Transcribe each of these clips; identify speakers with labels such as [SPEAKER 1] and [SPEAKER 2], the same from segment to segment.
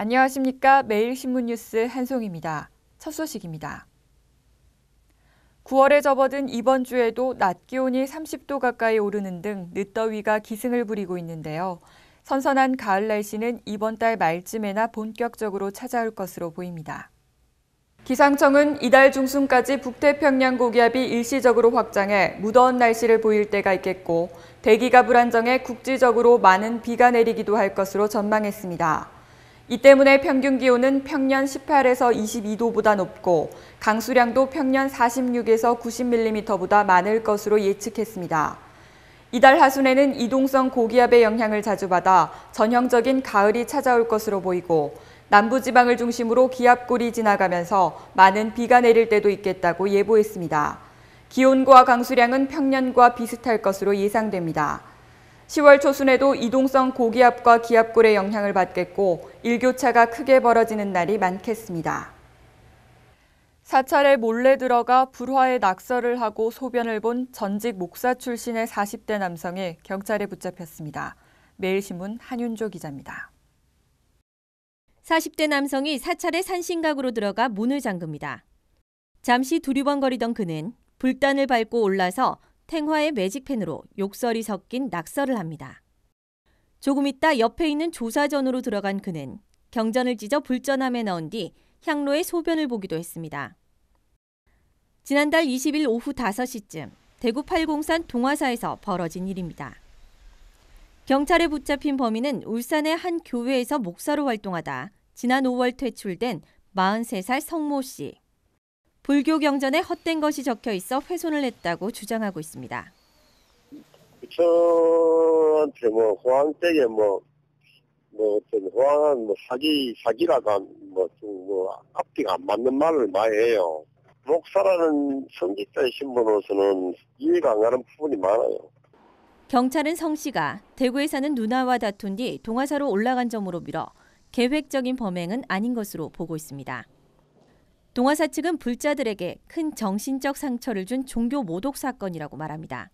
[SPEAKER 1] 안녕하십니까. 매일신문 뉴스 한송입니다. 첫 소식입니다. 9월에 접어든 이번 주에도 낮 기온이 30도 가까이 오르는 등 늦더위가 기승을 부리고 있는데요. 선선한 가을 날씨는 이번 달 말쯤에나 본격적으로 찾아올 것으로 보입니다. 기상청은 이달 중순까지 북태평양 고기압이 일시적으로 확장해 무더운 날씨를 보일 때가 있겠고 대기가 불안정해 국지적으로 많은 비가 내리기도 할 것으로 전망했습니다. 이 때문에 평균 기온은 평년 18에서 22도보다 높고 강수량도 평년 46에서 90mm보다 많을 것으로 예측했습니다. 이달 하순에는 이동성 고기압의 영향을 자주 받아 전형적인 가을이 찾아올 것으로 보이고 남부지방을 중심으로 기압골이 지나가면서 많은 비가 내릴 때도 있겠다고 예보했습니다. 기온과 강수량은 평년과 비슷할 것으로 예상됩니다. 10월 초순에도 이동성 고기압과 기압골의 영향을 받겠고 일교차가 크게 벌어지는 날이 많겠습니다. 사찰에 몰래 들어가 불화에 낙서를 하고 소변을 본 전직 목사 출신의 40대 남성이 경찰에 붙잡혔습니다. 매일신문 한윤조 기자입니다.
[SPEAKER 2] 40대 남성이 사찰의 산신각으로 들어가 문을 잠급니다. 잠시 두리번거리던 그는 불단을 밟고 올라서 탱화의 매직펜으로 욕설이 섞인 낙서를 합니다. 조금 있다 옆에 있는 조사전으로 들어간 그는 경전을 찢어 불전함에 넣은 뒤 향로에 소변을 보기도 했습니다. 지난달 20일 오후 5시쯤 대구 팔공산 동화사에서 벌어진 일입니다. 경찰에 붙잡힌 범인은 울산의 한 교회에서 목사로 활동하다 지난 5월 퇴출된 43살 성모 씨. 불교 경전에 헛된 것이 적혀 있어 훼손을 했다고 주장하고 있습니다.
[SPEAKER 3] 저한테 호황되게 어떤 호황한 사기라가 앞뒤가 안 맞는 말을 많이 해요. 목사라는 성직자이신 분으로서는 이해가 안 가는 부분이 많아요.
[SPEAKER 2] 경찰은 성 씨가 대구에 사는 누나와 다툰 뒤 동화사로 올라간 점으로 미뤄 계획적인 범행은 아닌 것으로 보고 있습니다. 동화사 측은 불자들에게 큰 정신적 상처를 준 종교 모독 사건이라고 말합니다.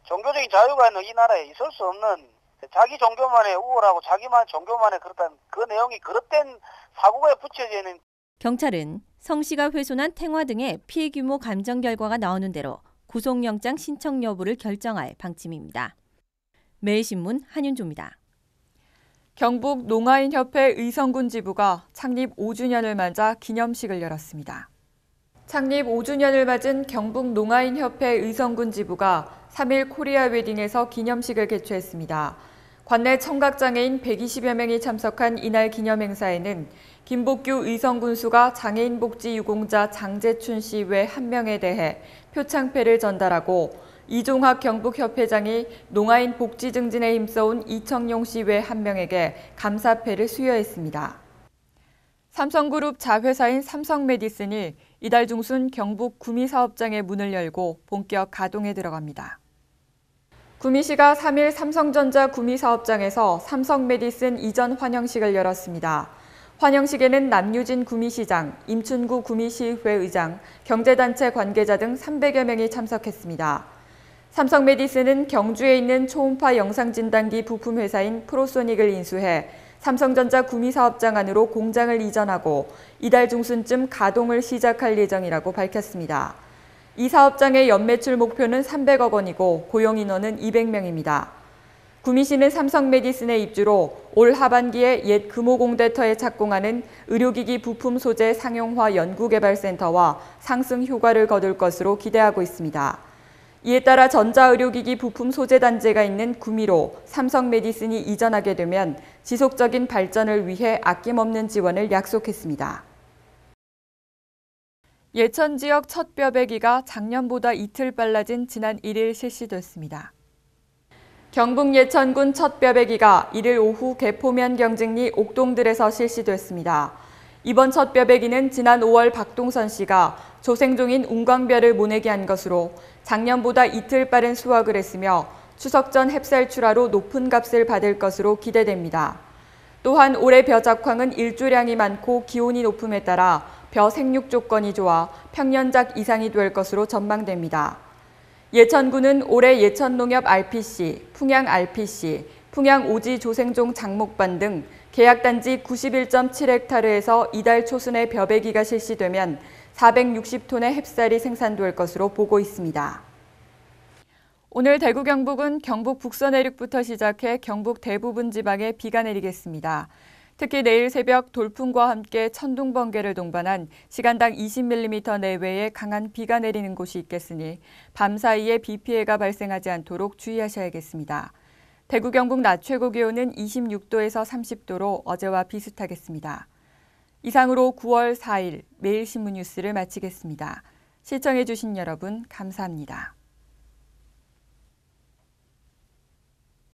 [SPEAKER 4] 종교적인 자유가 있는 이 나라에 있을 수 없는 자기 종교만의 우월하고 자기만 종교만의 그렇다는 그 내용이 그릇된 사고가 붙여져 있는.
[SPEAKER 2] 경찰은 성 씨가 훼손한 탱화 등의 피해 규모 감정 결과가 나오는 대로 구속영장 신청 여부를 결정할 방침입니다. 매일신문 한윤조입니다.
[SPEAKER 1] 경북 농아인협회 의성군 지부가 창립 5주년을 맞아 기념식을 열었습니다. 창립 5주년을 맞은 경북 농아인협회 의성군 지부가 3일 코리아 웨딩에서 기념식을 개최했습니다. 관내 청각장애인 120여 명이 참석한 이날 기념행사에는 김복규 의성군수가 장애인 복지 유공자 장재춘 씨 외 1명에 대해 표창패를 전달하고 이종학 경북협회장이 농아인 복지 증진에 힘써온 이청용 씨 외 1명에게 감사패를 수여했습니다. 삼성그룹 자회사인 삼성메디슨이 이달 중순 경북 구미사업장의 문을 열고 본격 가동에 들어갑니다. 구미시가 3일 삼성전자 구미사업장에서 삼성메디슨 이전 환영식을 열었습니다. 환영식에는 남유진 구미시장, 임춘구 구미시의회 의장, 경제단체 관계자 등 300여 명이 참석했습니다. 삼성메디슨은 경주에 있는 초음파 영상진단기 부품회사인 프로소닉을 인수해 삼성전자 구미사업장 안으로 공장을 이전하고 이달 중순쯤 가동을 시작할 예정이라고 밝혔습니다. 이 사업장의 연매출 목표는 300억 원이고 고용 인원은 200명입니다. 구미시는 삼성메디슨의 입주로 올 하반기에 옛 금호공대터에 착공하는 의료기기 부품 소재 상용화 연구개발센터와 상승 효과를 거둘 것으로 기대하고 있습니다. 이에 따라 전자의료기기 부품 소재 단지가 있는 구미로 삼성메디슨이 이전하게 되면 지속적인 발전을 위해 아낌없는 지원을 약속했습니다. 예천 지역 첫 뼈배기가 작년보다 이틀 빨라진 지난 1일 실시됐습니다. 경북 예천군 첫 뼈배기가 1일 오후 개포면 경직리 옥동들에서 실시됐습니다. 이번 첫 뼈배기는 지난 5월 박동선 씨가 조생종인 웅광뼈를 모내게 한 것으로 작년보다 이틀 빠른 수확을 했으며 추석 전 햅쌀 출하로 높은 값을 받을 것으로 기대됩니다. 또한 올해 벼 작황은 일조량이 많고 기온이 높음에 따라 벼 생육 조건이 좋아 평년작 이상이 될 것으로 전망됩니다. 예천군은 올해 예천농협 RPC, 풍양 RPC, 풍양 오지 조생종 장목반 등 계약단지 91.7헥타르에서 이달 초순에 벼베기가 실시되면 460톤의 햅쌀이 생산될 것으로 보고 있습니다. 오늘 대구 경북은 경북 북서 내륙부터 시작해 경북 대부분 지방에 비가 내리겠습니다. 특히 내일 새벽 돌풍과 함께 천둥 번개를 동반한 시간당 20mm 내외의 강한 비가 내리는 곳이 있겠으니 밤 사이에 비 피해가 발생하지 않도록 주의하셔야겠습니다. 대구 경북 낮 최고 기온은 26도에서 30도로 어제와 비슷하겠습니다. 이상으로 9월 4일 매일신문 뉴스를 마치겠습니다. 시청해주신 여러분 감사합니다.